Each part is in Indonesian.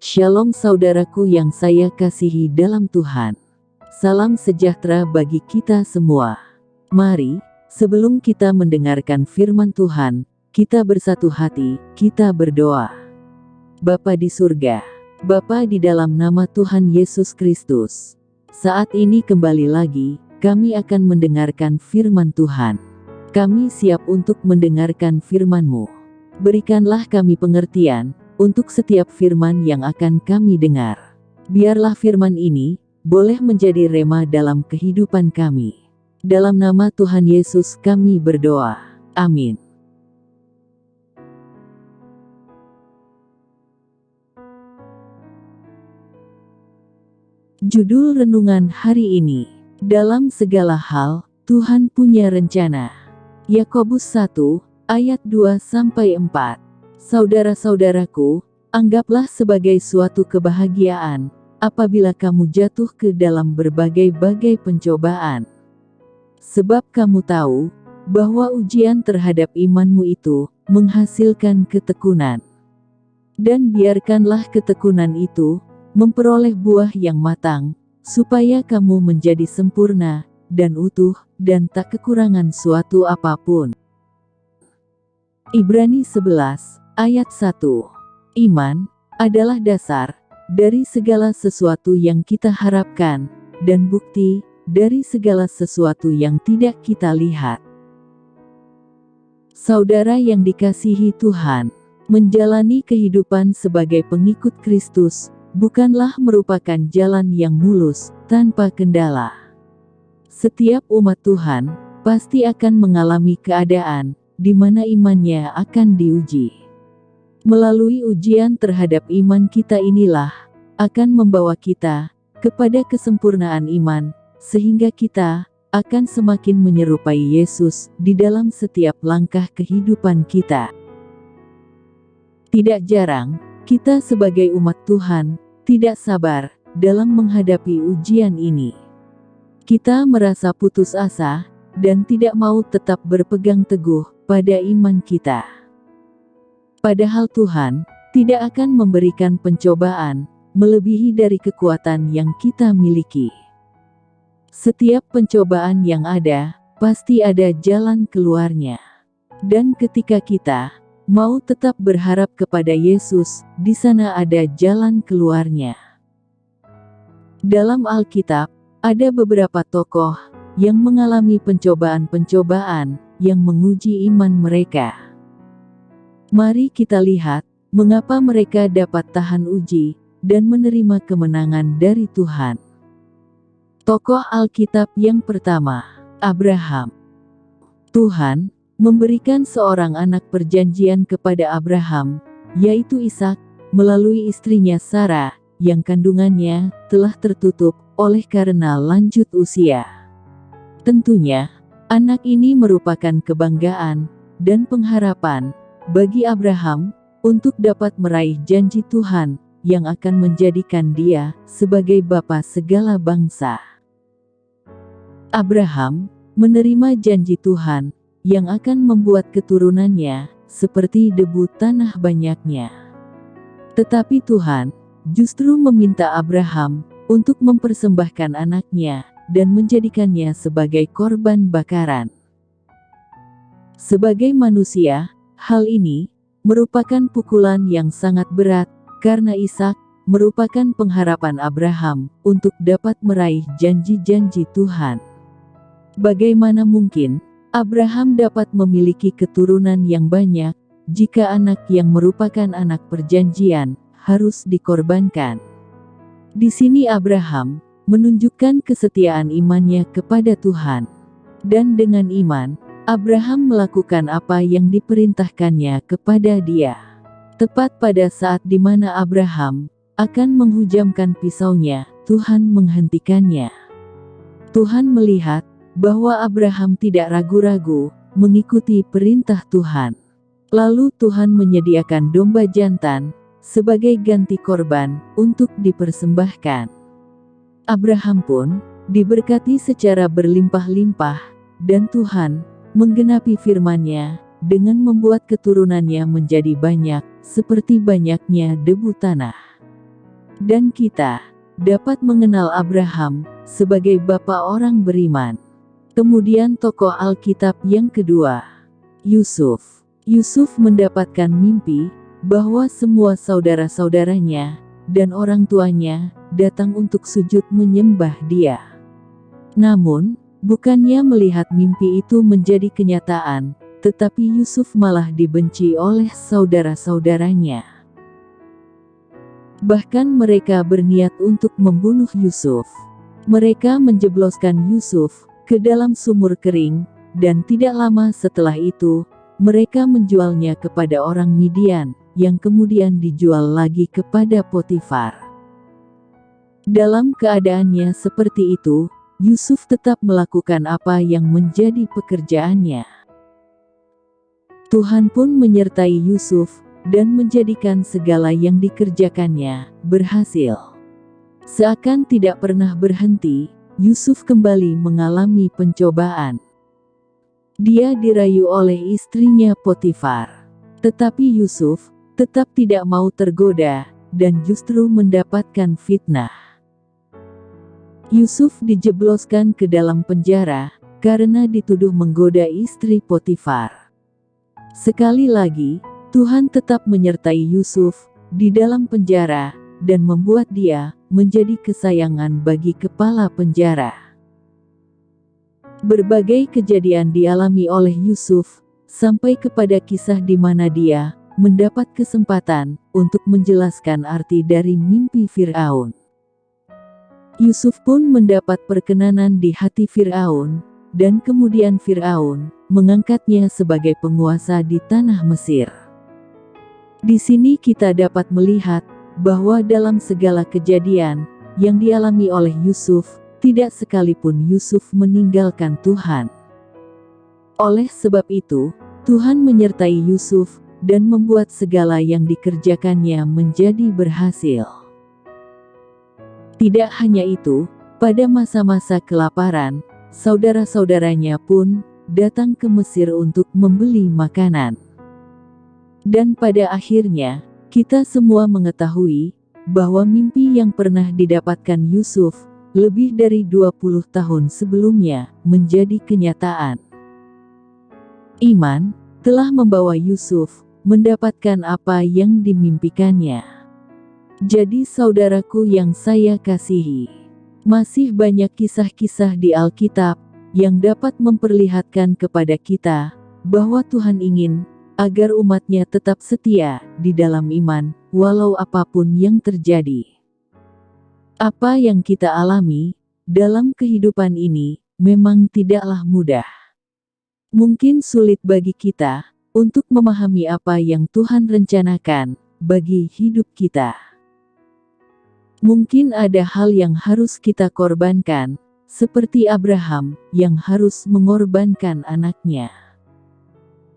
Shalom saudaraku yang saya kasihi dalam Tuhan. Salam sejahtera bagi kita semua. Mari, sebelum kita mendengarkan firman Tuhan, kita bersatu hati, kita berdoa. Bapa di surga, Bapa di dalam nama Tuhan Yesus Kristus. Saat ini kembali lagi, kami akan mendengarkan firman Tuhan. Kami siap untuk mendengarkan firman-Mu. Berikanlah kami pengertian untuk setiap firman yang akan kami dengar. Biarlah firman ini boleh menjadi rema dalam kehidupan kami. Dalam nama Tuhan Yesus kami berdoa. Amin. Judul renungan hari ini, dalam segala hal, Tuhan punya rencana. Yakobus 1, ayat 2-4. Saudara-saudaraku, anggaplah sebagai suatu kebahagiaan apabila kamu jatuh ke dalam berbagai-bagai pencobaan. Sebab kamu tahu bahwa ujian terhadap imanmu itu menghasilkan ketekunan. Dan biarkanlah ketekunan itu memperoleh buah yang matang, supaya kamu menjadi sempurna dan utuh dan tak kekurangan suatu apapun. Ibrani 11 Ayat 1. Iman adalah dasar dari segala sesuatu yang kita harapkan, dan bukti dari segala sesuatu yang tidak kita lihat. Saudara yang dikasihi Tuhan, menjalani kehidupan sebagai pengikut Kristus bukanlah merupakan jalan yang mulus, tanpa kendala. Setiap umat Tuhan pasti akan mengalami keadaan di mana imannya akan diuji. Melalui ujian terhadap iman kita inilah akan membawa kita kepada kesempurnaan iman, sehingga kita akan semakin menyerupai Yesus di dalam setiap langkah kehidupan kita. Tidak jarang, kita sebagai umat Tuhan tidak sabar dalam menghadapi ujian ini. Kita merasa putus asa dan tidak mau tetap berpegang teguh pada iman kita. Padahal Tuhan tidak akan memberikan pencobaan melebihi dari kekuatan yang kita miliki. Setiap pencobaan yang ada, pasti ada jalan keluarnya. Dan ketika kita mau tetap berharap kepada Yesus, di sana ada jalan keluarnya. Dalam Alkitab, ada beberapa tokoh yang mengalami pencobaan-pencobaan yang menguji iman mereka. Mari kita lihat mengapa mereka dapat tahan uji dan menerima kemenangan dari Tuhan. Tokoh Alkitab yang pertama, Abraham. Tuhan memberikan seorang anak perjanjian kepada Abraham, yaitu Ishak, melalui istrinya Sarah, yang kandungannya telah tertutup oleh karena lanjut usia. Tentunya, anak ini merupakan kebanggaan dan pengharapan bagi Abraham untuk dapat meraih janji Tuhan yang akan menjadikan dia sebagai bapa segala bangsa. Abraham menerima janji Tuhan yang akan membuat keturunannya seperti debu tanah banyaknya. Tetapi Tuhan justru meminta Abraham untuk mempersembahkan anaknya dan menjadikannya sebagai korban bakaran. Sebagai manusia, hal ini merupakan pukulan yang sangat berat, karena Ishak merupakan pengharapan Abraham untuk dapat meraih janji-janji Tuhan. Bagaimana mungkin Abraham dapat memiliki keturunan yang banyak jika anak yang merupakan anak perjanjian harus dikorbankan? Di sini Abraham menunjukkan kesetiaan imannya kepada Tuhan. Dan dengan iman, Abraham melakukan apa yang diperintahkannya kepada dia. Tepat pada saat di mana Abraham akan menghujamkan pisaunya, Tuhan menghentikannya. Tuhan melihat bahwa Abraham tidak ragu-ragu mengikuti perintah Tuhan. Lalu Tuhan menyediakan domba jantan sebagai ganti korban untuk dipersembahkan. Abraham pun diberkati secara berlimpah-limpah, dan Tuhan menggenapi firman-Nya dengan membuat keturunannya menjadi banyak, seperti banyaknya debu tanah. Dan kita dapat mengenal Abraham sebagai bapa orang beriman. Kemudian tokoh Alkitab yang kedua, Yusuf. Yusuf mendapatkan mimpi bahwa semua saudara-saudaranya dan orang tuanya datang untuk sujud menyembah dia. Namun, bukannya melihat mimpi itu menjadi kenyataan, tetapi Yusuf malah dibenci oleh saudara-saudaranya. Bahkan mereka berniat untuk membunuh Yusuf. Mereka menjebloskan Yusuf ke dalam sumur kering, dan tidak lama setelah itu, mereka menjualnya kepada orang Midian, yang kemudian dijual lagi kepada Potifar. Dalam keadaannya seperti itu, Yusuf tetap melakukan apa yang menjadi pekerjaannya. Tuhan pun menyertai Yusuf, dan menjadikan segala yang dikerjakannya berhasil. Seakan tidak pernah berhenti, Yusuf kembali mengalami pencobaan. Dia dirayu oleh istrinya Potifar. Tetapi Yusuf tetap tidak mau tergoda, dan justru mendapatkan fitnah. Yusuf dijebloskan ke dalam penjara, karena dituduh menggoda istri Potifar. Sekali lagi, Tuhan tetap menyertai Yusuf di dalam penjara, dan membuat dia menjadi kesayangan bagi kepala penjara. Berbagai kejadian dialami oleh Yusuf, sampai kepada kisah di mana dia mendapat kesempatan untuk menjelaskan arti dari mimpi Firaun. Yusuf pun mendapat perkenanan di hati Firaun, dan kemudian Firaun mengangkatnya sebagai penguasa di tanah Mesir. Di sini kita dapat melihat bahwa dalam segala kejadian yang dialami oleh Yusuf, tidak sekalipun Yusuf meninggalkan Tuhan. Oleh sebab itu, Tuhan menyertai Yusuf dan membuat segala yang dikerjakannya menjadi berhasil. Tidak hanya itu, pada masa-masa kelaparan, saudara-saudaranya pun datang ke Mesir untuk membeli makanan. Dan pada akhirnya, kita semua mengetahui bahwa mimpi yang pernah didapatkan Yusuf lebih dari 20 tahun sebelumnya menjadi kenyataan. Iman telah membawa Yusuf mendapatkan apa yang dimimpikannya. Jadi saudaraku yang saya kasihi, masih banyak kisah-kisah di Alkitab yang dapat memperlihatkan kepada kita bahwa Tuhan ingin agar umatnya tetap setia di dalam iman, walau apapun yang terjadi. Apa yang kita alami dalam kehidupan ini memang tidaklah mudah. Mungkin sulit bagi kita untuk memahami apa yang Tuhan rencanakan bagi hidup kita. Mungkin ada hal yang harus kita korbankan, seperti Abraham yang harus mengorbankan anaknya.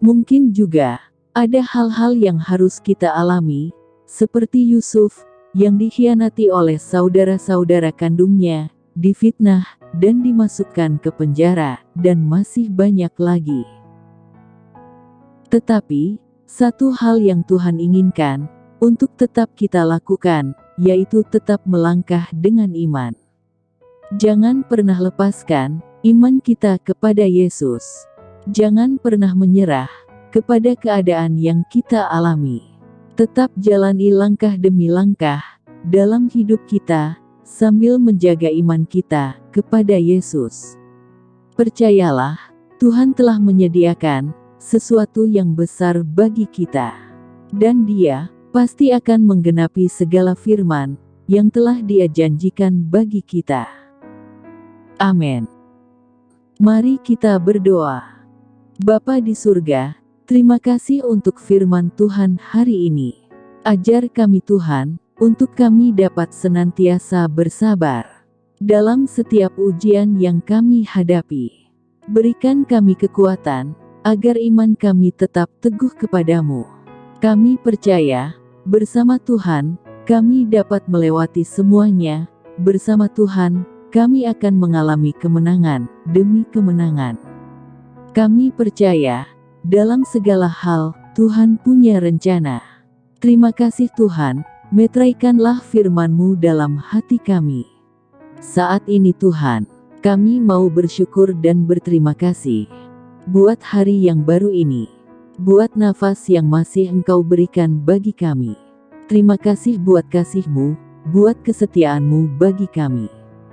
Mungkin juga ada hal-hal yang harus kita alami, seperti Yusuf yang dikhianati oleh saudara-saudara kandungnya, difitnah, dan dimasukkan ke penjara, dan masih banyak lagi. Tetapi, satu hal yang Tuhan inginkan untuk tetap kita lakukan, yaitu tetap melangkah dengan iman. Jangan pernah lepaskan iman kita kepada Yesus. Jangan pernah menyerah kepada keadaan yang kita alami. Tetap jalani langkah demi langkah dalam hidup kita, sambil menjaga iman kita kepada Yesus. Percayalah, Tuhan telah menyediakan sesuatu yang besar bagi kita. Dan Dia pasti akan menggenapi segala firman yang telah Dia janjikan bagi kita. Amin. Mari kita berdoa. Bapa di surga, terima kasih untuk firman Tuhan hari ini. Ajar kami Tuhan, untuk kami dapat senantiasa bersabar dalam setiap ujian yang kami hadapi. Berikan kami kekuatan, agar iman kami tetap teguh kepadamu. Kami percaya, bersama Tuhan, kami dapat melewati semuanya. Bersama Tuhan, kami akan mengalami kemenangan demi kemenangan. Kami percaya, dalam segala hal, Tuhan punya rencana. Terima kasih Tuhan, Meteraikanlah firman-Mu dalam hati kami. Saat ini Tuhan, kami mau bersyukur dan berterima kasih buat hari yang baru ini, buat nafas yang masih Engkau berikan bagi kami. Terima kasih buat kasih-Mu, buat kesetiaan-Mu bagi kami.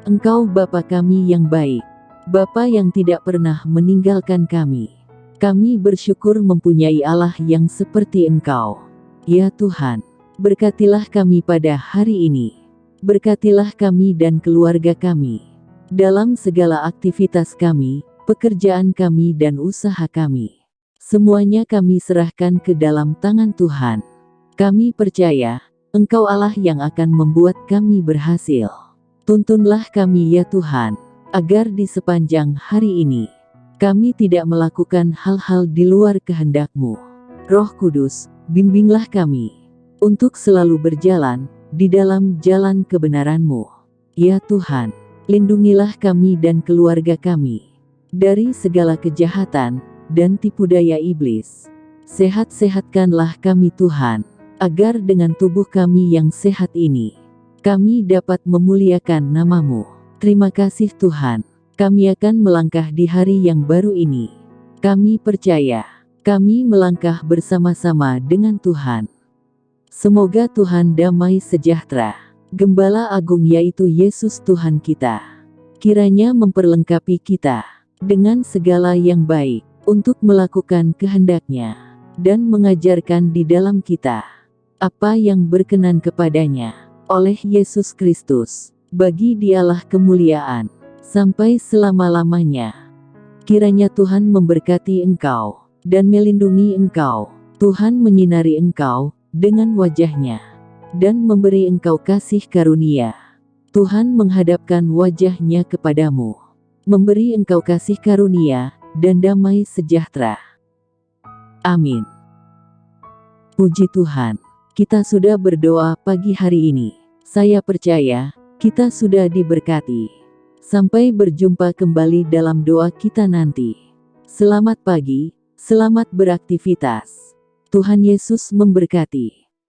Engkau Bapa kami yang baik, Bapa yang tidak pernah meninggalkan kami. Kami bersyukur mempunyai Allah yang seperti Engkau. Ya Tuhan, berkatilah kami pada hari ini. Berkatilah kami dan keluarga kami. Dalam segala aktivitas kami, pekerjaan kami dan usaha kami. Semuanya kami serahkan ke dalam tangan Tuhan. Kami percaya, Engkau Allah yang akan membuat kami berhasil. Tuntunlah kami ya Tuhan, agar di sepanjang hari ini, kami tidak melakukan hal-hal di luar kehendak-Mu. Roh Kudus, bimbinglah kami untuk selalu berjalan di dalam jalan kebenaran-Mu. Ya Tuhan, lindungilah kami dan keluarga kami dari segala kejahatan dan tipu daya iblis. Sehat-sehatkanlah kami Tuhan, agar dengan tubuh kami yang sehat ini, kami dapat memuliakan nama-Mu. Terima kasih Tuhan, kami akan melangkah di hari yang baru ini. Kami percaya, kami melangkah bersama-sama dengan Tuhan. Semoga Tuhan damai sejahtera, Gembala Agung yaitu Yesus Tuhan kita, kiranya memperlengkapi kita dengan segala yang baik untuk melakukan kehendak-Nya dan mengajarkan di dalam kita apa yang berkenan kepadanya. Oleh Yesus Kristus, bagi Dialah kemuliaan sampai selama-lamanya. Kiranya Tuhan memberkati engkau dan melindungi engkau. Tuhan menyinari engkau dengan wajah-Nya dan memberi engkau kasih karunia. Tuhan menghadapkan wajah-Nya kepadamu, memberi engkau kasih karunia dan damai sejahtera. Amin. Puji Tuhan, kita sudah berdoa pagi hari ini. Saya percaya kita sudah diberkati. Sampai berjumpa kembali dalam doa kita nanti. Selamat pagi, selamat beraktivitas. Tuhan Yesus memberkati.